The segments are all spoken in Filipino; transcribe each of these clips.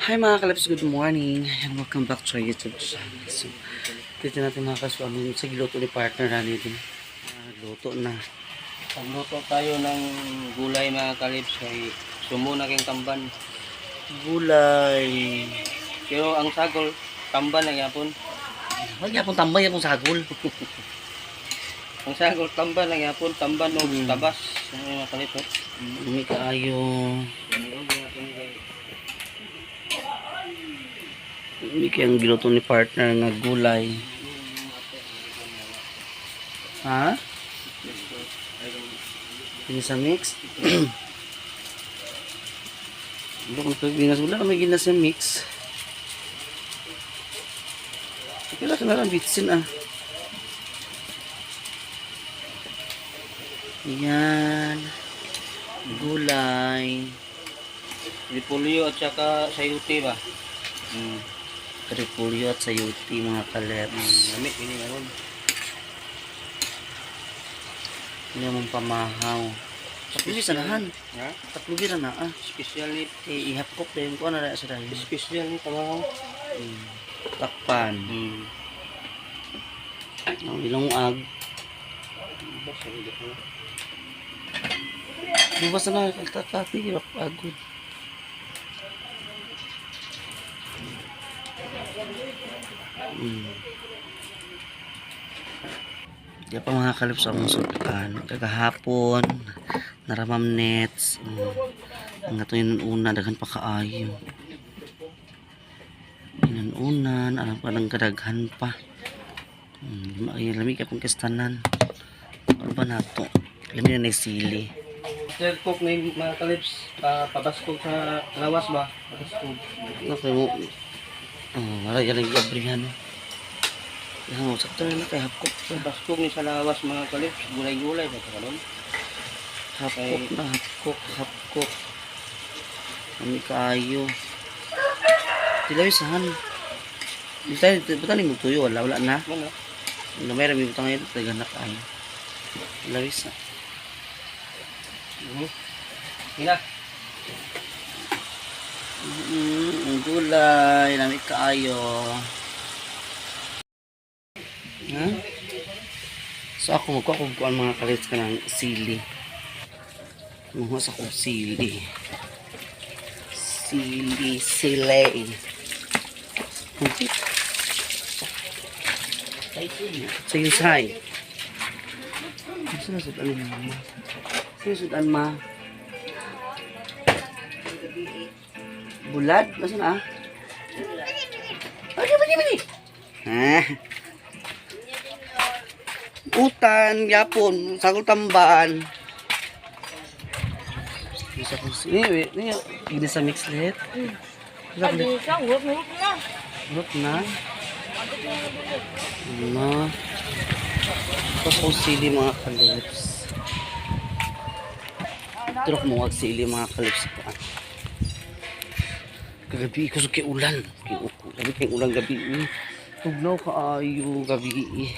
Hi mga kalaps, good morning and welcome back to our YouTube channel. So, dito natin mga kaswami sa giluto ni partner natin din. Luto na. Pagluto tayo ng gulay mga kalips ay sumo na king tamban. Gulay. Pero ang sagol, tamban na yapon. Wag yapon tambay, yapon sagol. Ang sagol, tamban na yapon, tamban o tabas. Mga kalips. May kaayo. May kayang giluto ni partner na gulay. Ha? Ini sa mix. Kung Pilipinas, wala may gina sa mix. Kailan ka na lang bitsin ah. Yan. Gulay. Repolyo at saka sayuti ba? Repolyo at sayuti mga kaleps. Lamit, ini naman. Hindi mong pamahaw. Tatlubi sa nahan. Ha? Tatlubi na na ah. Special ni, Ihapkok na yun ko na sa dayo. special ni tamahaw. Takpan. Ang ilong ag. Basta hindi ko. Bubas na na. Kagtatati. Agod. Di pa mga kalips ang sudan. Kagahapon. Naramam nets. Ang ito yun una. Daghan pa kaayo. Yun unan. Alam pa ng kadaghan pa. Lamig ka pang kastanan. Ano ba na ito? Lamig na sili. Third cook na yung mga kalips. Pabaskog sa lawas ba? Pabaskog. Okay mo. Wala yan ang iabrihan. Yan mo. Sakto na kay hapkok. Pabaskog ni sa lawas mga kalips. Gulay-gulay ba ito kalon? Hapkok na. Hapkok. Kami kaayo. Tilawi sahan. Butang mo tuyo. Wala na. Ano? May rami butang ngayon. Taganak ay. Lawis na. Hila. Ang gulay. Lamig kaayo. Ha? So ako magkukuha mga kalit ka ng sili. Muhas ako sili. Sili. Say. Sinusudan mo. Sinusudan ma. Bulad? Nasaan ah? Bali. Ha? Utan, yapon, sagol tamban. Bisa ko ini sa mix lahat. Urot na. Ano? Tapos kung sili mga kalips. Turok mo wag sili mga kalips pa. Kagabi kasi kay ulan. Gabi kay ulan gabi. Tugnaw kaayo gabi.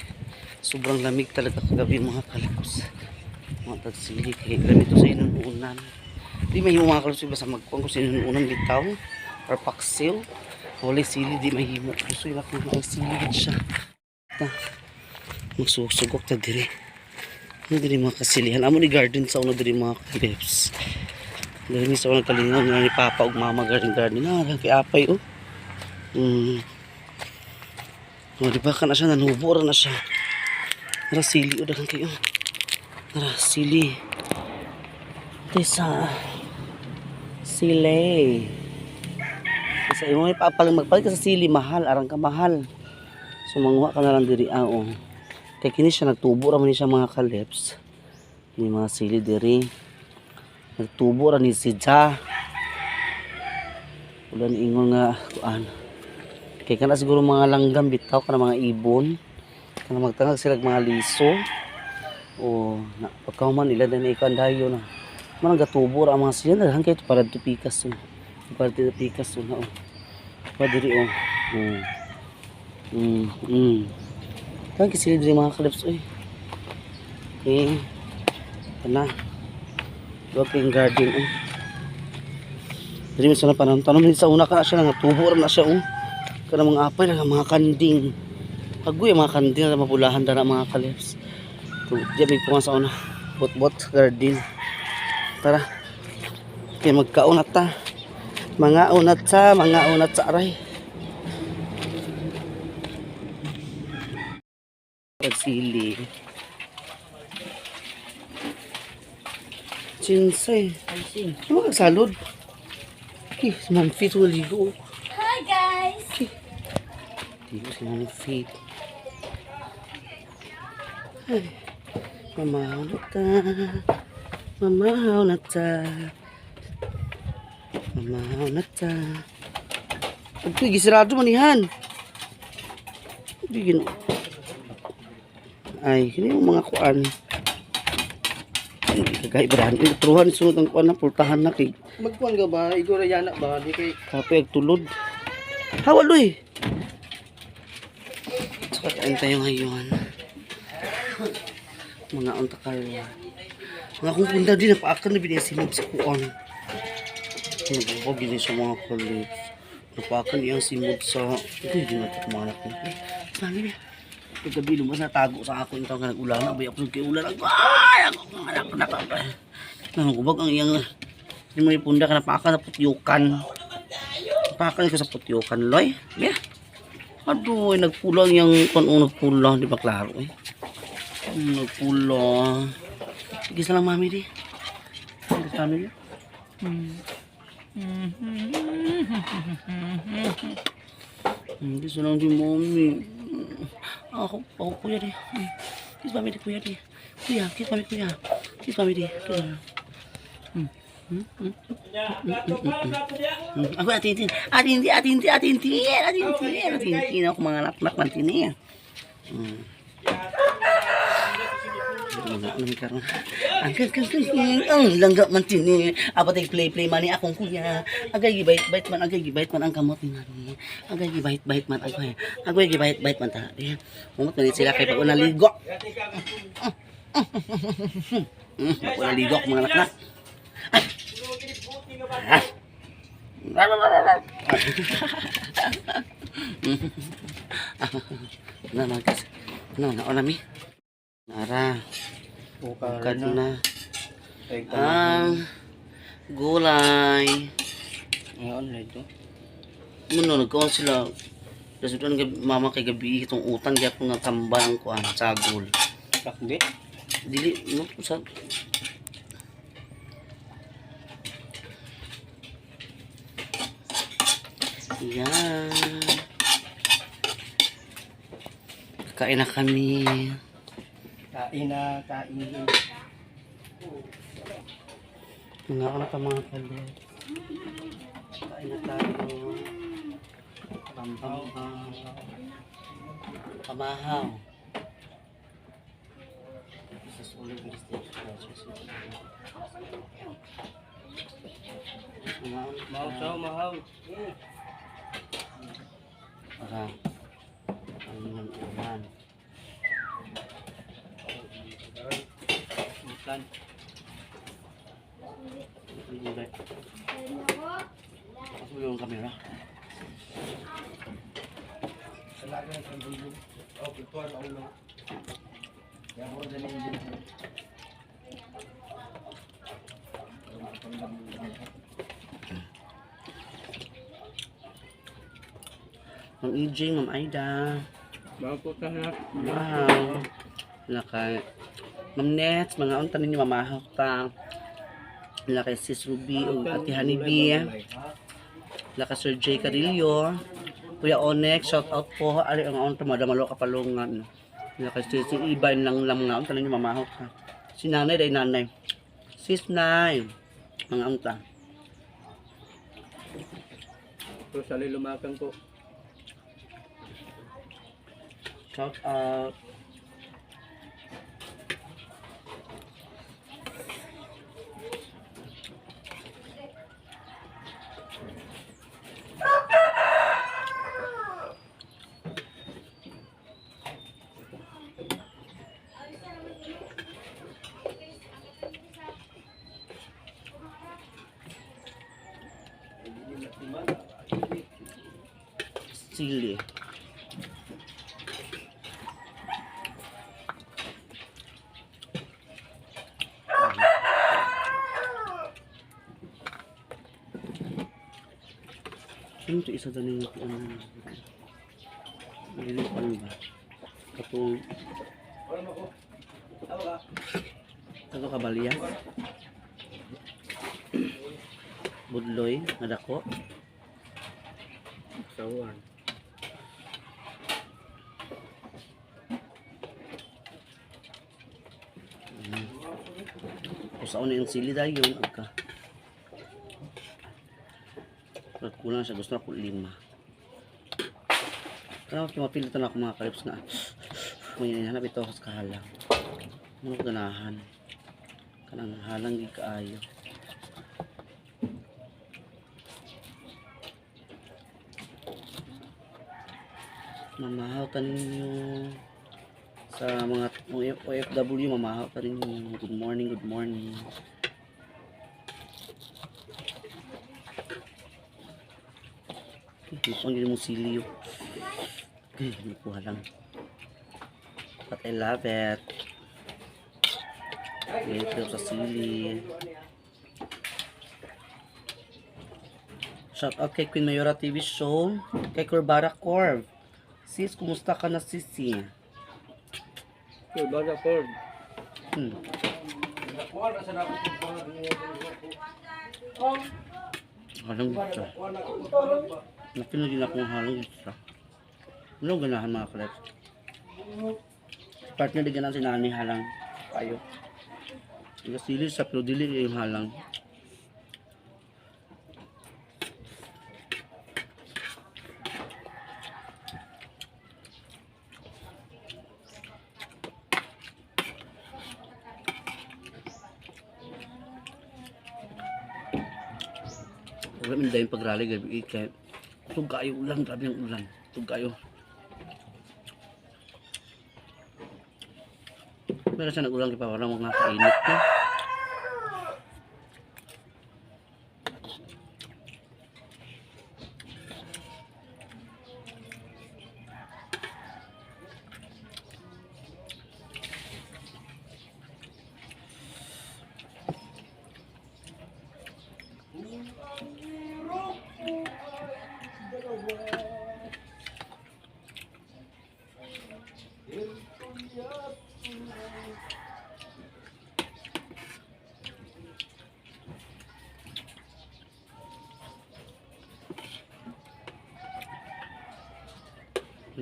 Sobrang lamig talaga kagabi mga kalips. Mga tagsili kay ganito sa inuunan. Di mahimo mga kalips basta magkuhan ko sa inuunan bitaw or paksil. Wala sili di mahimo. Gusto yung laki mga sili siya. Magsusugok ta diri. Ano diri mga kasilihan? Amo ni garden sa una diri mga kalips. Diri sa una kalingaw ni Papa ug Mama garden. Kay apay oh. Di ba ka na siya nanubo na siya. Nara sili o dagang kayo. Nara sili. Tesa. Sili. Isa mo may papalang magpalit ka sa sili mahal, arang ka mahal. So manguha ka na lang diri oh. Kaya kini siya nagtubo ra man ni siya mga kalips. Kini mga sili diri. Nagtubo ra ni si Ja. Wala ni ingon nga kuan. Kaya kana siguro mga langgam bitaw kana mga ibon. Kana magtangag sila mga liso. O na pagkauman ila na ikan dayo na. Man gatubo ra mga siya daghan kay para tupikas so. Para tupikas so na oh. Pa diri oh. Kan kasi diri mga kalips oy. Okay. Kana. Walking garden oy. Dili man sa panahon tanom sa una ka na siya nga tubo ra na siya kana mga apay na mga kanding. Agoy mga kanding na mapulahan dara mga kalips. Diya may pumas sa una. Bot-bot garden. Tara. Kaya magkaunat ta. Mga unat sa aray. Pagsili. Chinsay. Ano ka salod? Okay, si Ma'am Fit ligo. Hi guys! Ligo si Ma'am Fit. Ay, mamahaw na ta. Mamahaw na ta. Mamahaw na ta. Ito, gisirado manihan. Bigyan. Ay, kini yung mga kuan. Kagaibrahan. Truhan sunod ang kuan na pultahan na kay. Magkuhan ka ba? Igor yana ba? Di kay Kapag tulod. Hawaloy. Saka kain tayo ngayon. Mga unta kayo. Mga kung punta din, napaakan na binisimod sa kuan. Nagbubog din sa mga colleagues. Napaakan iyang simod sa... Ito yung natin kumanak ko. Saan niya? Pagkabi lumabas na tago sa ako yung taong ka nag-ulan. Abay ako nagkiulan. Ay! Ako kumanak ko na ka. Nangubag ang iyang... Yung may punda ka napaakan na putyukan. Napaakan ka sa putyukan, loy. Yeah. Aduh, nagpulang yung kung nagpulang. Di ba klaro eh? Nagpulang. Sige sa lang mami di. Sige sa mami di. Hindi sa lang di mami. Ako kuya di. Kiss mami di kuya di. Kuya, kiss mami kuya. Kiss mami di. Ako atintin. Atintin ako mga naknak man tini. Ano ni karon? Ang langga man tini. Apatay play man ni akong kuya. Agay gibait man ang kamot ni nani. Agay gibait man agay. Agay gibait man ta. Umot man sila kay pag unaligo. Unaligo mga naknak. Nami. Nara. Bukat na. Ang gulay. Ngayon ito. Muno nagkaon sila. Kasi doon mama kay gabi itong utang kaya po nga tambang ko ang sagol. Pakdi. Dili no sa yan. Kain na kami. Kain na, kain. Mga ano pa mga kalit. Kain na tayo. Pamahaw. Sa sulit ng stage. Mahaw, mahaw. Para ang ulan. Plan. Ako yung kamera. Ma'am EJ, Ma'am Aida. Bago ka na. Wow. Nakay Ma'am Nets, mga unta ninyo mamahok ta. Nakay Sis Ruby o Ate Honeybee. Nakay Sir J. Carillo. Kuya Onyx, shout out po. Ari ang unta madamalo kapalungan. Nakay si Iba lang mga unta ninyo mamahok ta. Si nanay day nanay. Sis Nay. Mga unta. Pero sali lumakang ko. Shout out. Sili. Ano ito isa daw ano? Nililipan ba? Katong Kato kabalya. Budloy, nadako. Sawan. Kusaon na yung sili dahil yun. Agka. Kulang siya. Gusto na ko 5. Kaya mapilitan ako mga kalips na may hinahanap ito sa kahalang. Ano ko ganahan. Kanang halang gig kaayo. Mamahaw tanin ninyo sa mga OFW, mamahaw tanin ninyo. Good morning, good morning. Ipon din mo sili yun. Hindi ko halang. But I love it. Ito sa sili. Shout out kay Queen Mayora TV Show. Kay Corbara Corv. Sis, kumusta ka na sisi? Okay, baga Ford. Halang dito. Nakinunin akong halang dito. Ano ganahan mga kalep? Partner di ganan si nani halang. Ayo. Iga sili sa pero dili yung halang. Wala min dahil pagrali gabi kay tugayo ulan, grabe ang ulan. Tugayo. Meron siya nag-ulang pa parang mga kainit na.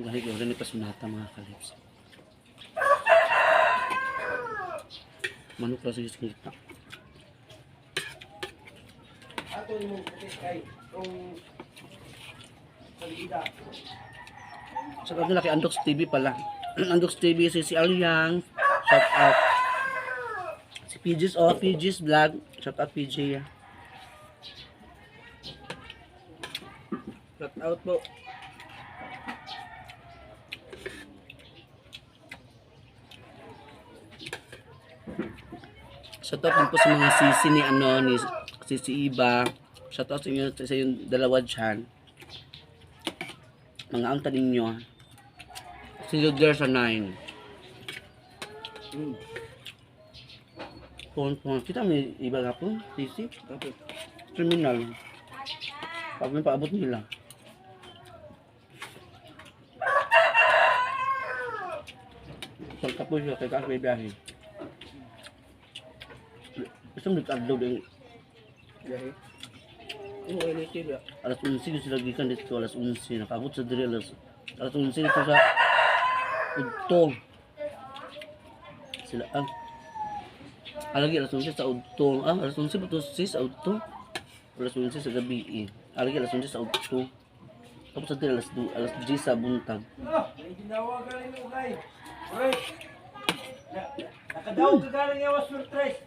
Dahil ko rin ito sunata mga kalips. Manok lang sa kita. Ato mo kay kung salida. Sa kanila kay Andox TV pala. Andox TV si Alyang. Shout out. Si PJ's PJ's vlog. Shout out PJ. Shout out po. Shoutout din po sa mga sisi ni ni Sisi Iba. Shoutout sa inyo sa yung dalawa dyan. Mga ang tanin nyo. Si Luder sa 9. Kita may iba nga po, Sisi. Terminal. Pag may paabot nila. Pagkapos siya, kaya may biyahe. Gusto mo nag-upload yung Gahi. Ano ay native ya? alas 11 sila gikan dito, alas 11. Nakabot sa diri alas 11 dito sa Udto. Sila alagi alas 11 sa Udto. Alas 11 ba to sa Udto? Alas 11 sa gabi. Alagi alas 11 sa Udto. Tapos sa diri alas 10 sa buntag. May ginawa galing mo kay. Alright. Nakadaw ka galing yawas surprise.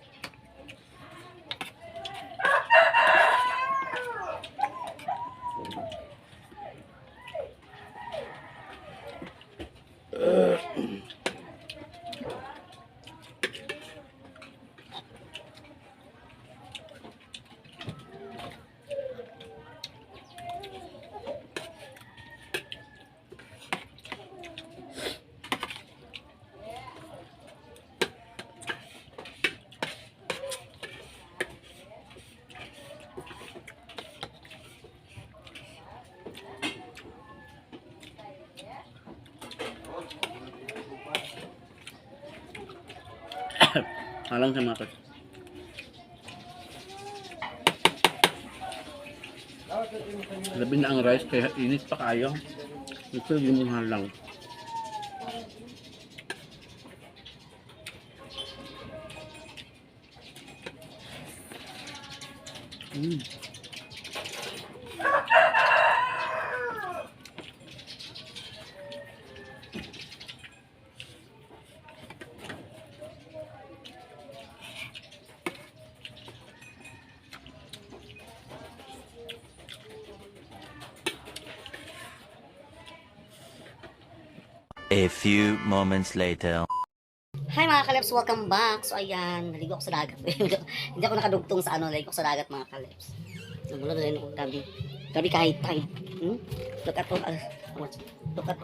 Halang sa mga labi na ang rice kaya init pa kayo. Ito yung halang. A few moments later. Hi mga kaleps, welcome back. So ayan, naligo ako sa dagat. Hindi ako nakadugtong sa ano, naligo ako sa dagat mga kaleps. Namula na rin ako gabi. Gabi ka high tide. Look at look at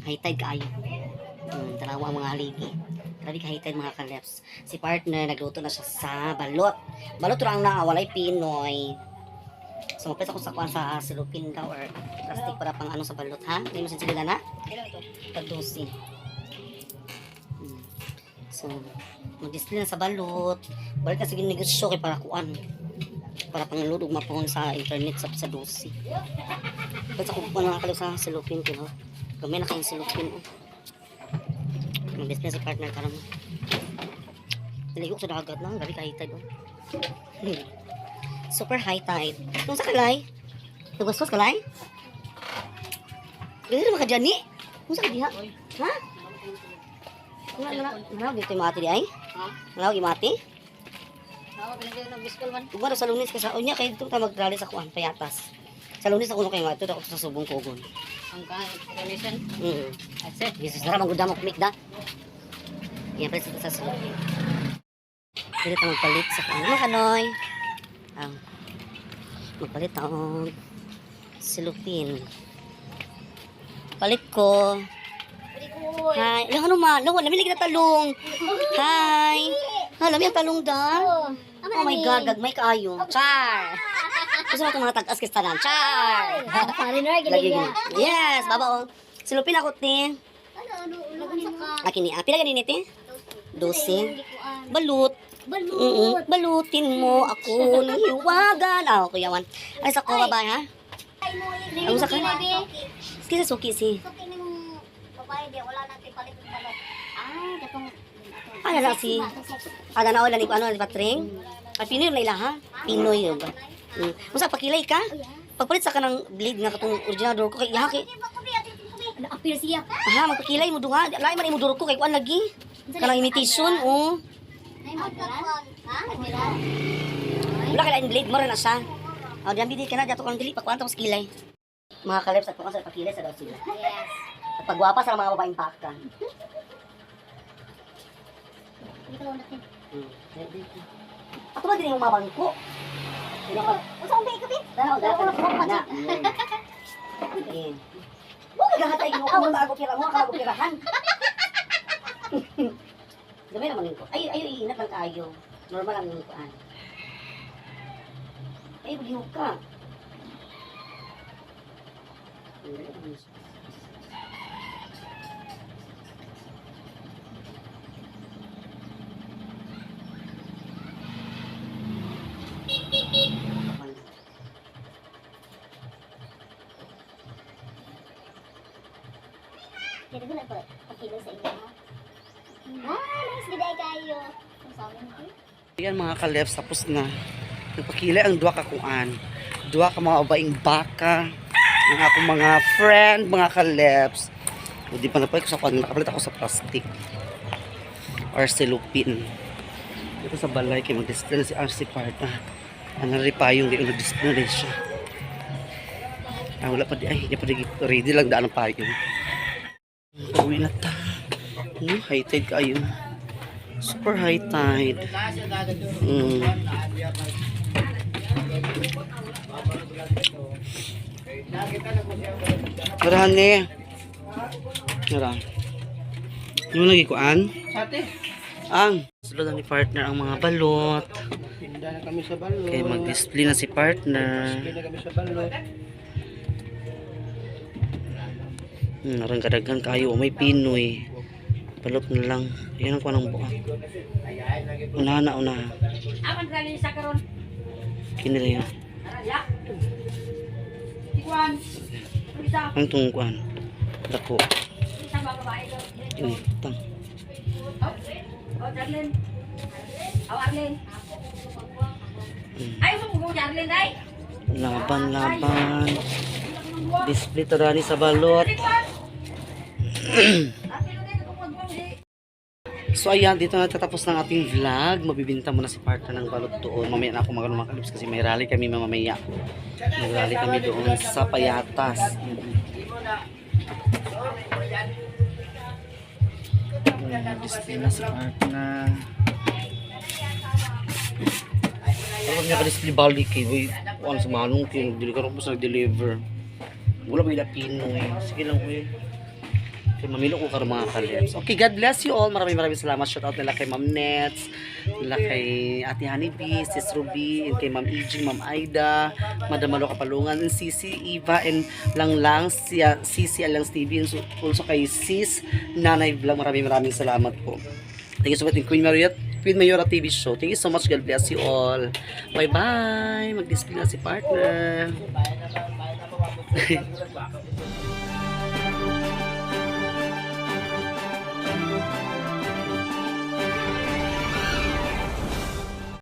high tide kaayo. Dalawa ang mga haligi. Grabe ka high tide mga kaleps. Si partner, nagluto na siya sa balot. Balot lang na, walay Pinoy. So mapes ako sa kuwan sa silupin daw or plastic para pang ano sa balot ha. Hindi mo sinsilila na? Pag-dosi. So, mag-display na sa balot. Balik na sige negosyo kay para kuan. Para pangludog mapahon sa internet sa dosi. Basta ko po na nakalaw sa silupin ko. No? Gamay na kayong silupin. Oh. Mag-display sa partner ka naman. Naligo sa dagat lang. Gabi ka high tide. Oh. Super high tide. Nung sa kalay? Tugos-tos kalay? Gano'n naman ka dyan ni? Nung sa kadiha? Ha? Nalaw dito yung mati di ay? Ha? Nalaw yung mati? Ako, pinagdayo ng biskol man. Tugma sa lunis ka sa unya kaya dito tayo magdrali sa kuan, payatas. Sa lunis ako kayo nga, ito ako sa subong kogon. Ang condition. That's it. Jesus, nara magunda mo kumik da. Yan pala sa sulok. Pwede tayo magpalit sa kuan. Mga kanoy. Magpalit tayo silupin. Palit ko. Hi. Lang ano ma? Lang, lamig na talong. Hi. Ha, lamig ang talong da. Oh my God, gagmay kaayo. Char. Gusto mo itong mga tag-as kistanan. Char. Foreigner, Lagi giligya. yes, baba oh. Silupin ako ti. Lagunsa ka. Akin ni. Pila ganini ti? 12. Balut. Balut. Balutin mo ako ng hiwagan. Kuyawan. Ay, sa ko babae ha? Ang sa ka? Kisa suki si. Suki ni mong babae di, wala natin palit ng balot. Katong... Ano na si? Ada na wala ni ano ni Patring? Ay Pinoy na ila ha? Pinoy yun ba? Musa pakilay ka? Pagpalit sa kanang blade nga katong original door ko kay iha kay. Appear siya. Aha, magpakilay mo duha. Lain man imo door ko kay kuan lagi. Kanang imitation oh. Wala ka lain blade mo rin na siya. Diyan bidi ka na dato kang dili pa kuan tapos kilay. Mga kaleps at sa pakilay sa daw sila. Yes. At pagwapa sa mga babaeng pakta. Dito lang natin. Ako ba din yung mabangko? Unsa ang bay kapit? Dalaw. Na. Huwag ka gahatay mo kung bago pira mo, kago pirahan. Gamay naman yun ko. Ay, iinat lang kayo. Normal lang yung kuan. Ay, baliw ka. Dito na po. Pakilo sa inyo ha. Nice giday kayo. Kung sa amin ko. Ayan mga kaleps, tapos na. Nagpakilay ang duwa ka kuan. Duwa ka mga babaeng baka. Ang akong mga friend, mga kaleps. O di pa na po ako sa kuan. Nakapalit ako sa plastic. Or silupin. Dito sa balay kayo mag-display na si RC Parta. Ano rin pa yung mag-display na rin siya. Wala pa di. Ay, hindi pa ready lang daan ng payong. Pauwi na ta. High tide kayo. Super high tide. Tara ni. Tara. Yung lagi kuan? Ate, Ang sulod ni partner ang mga balot. tinda na kami sa balot. Kaya mag-display na si partner. Tinda na kami sa balot. Narang kadaghan kayo may Pinoy. Balot na lang. Yan ang kuha ng buka. Unahan na, unahan. Aman galing sa karon. Kinila yan. Ya. Ikuan. Isa Ang tungkuan. Dako. isa ba babae ko. Ini, tang. Oh, Darlene. Oh, Arlene. Ay, mo Darlene dai. Laban, laban. Display to rani sa balot. So ayan, dito na tatapos ng ating vlog. Mabibinta mo na si partner ng balot doon. Mamaya na ako magano mga kalips kasi may rally kami mamaya. May rally kami doon sa Payatas. Display na si partner. Pero niya ka-display balik eh. Uy, ano sa manong king. Dili ka rin po sa nag-deliver. Wala ba yung Pinoy. Sige lang uy. Kaya mamilo ko karon mga kalips. Okay, God bless you all. Maraming salamat. Shout out nila kay Ma'am Nets, nila kay Ate Honeybee, Sis Ruby, and kay Ma'am Ijing, Ma'am Aida, Madam Malo Kapalungan, and Sisi, Eva, and Langlang, Sisi Alang TV, and also kay Sis Nanay Vlog. Maraming salamat po. Thank you so much. Queen Mayora TV show. Thank you so much. God bless you all. Bye-bye. Mag-display na si partner.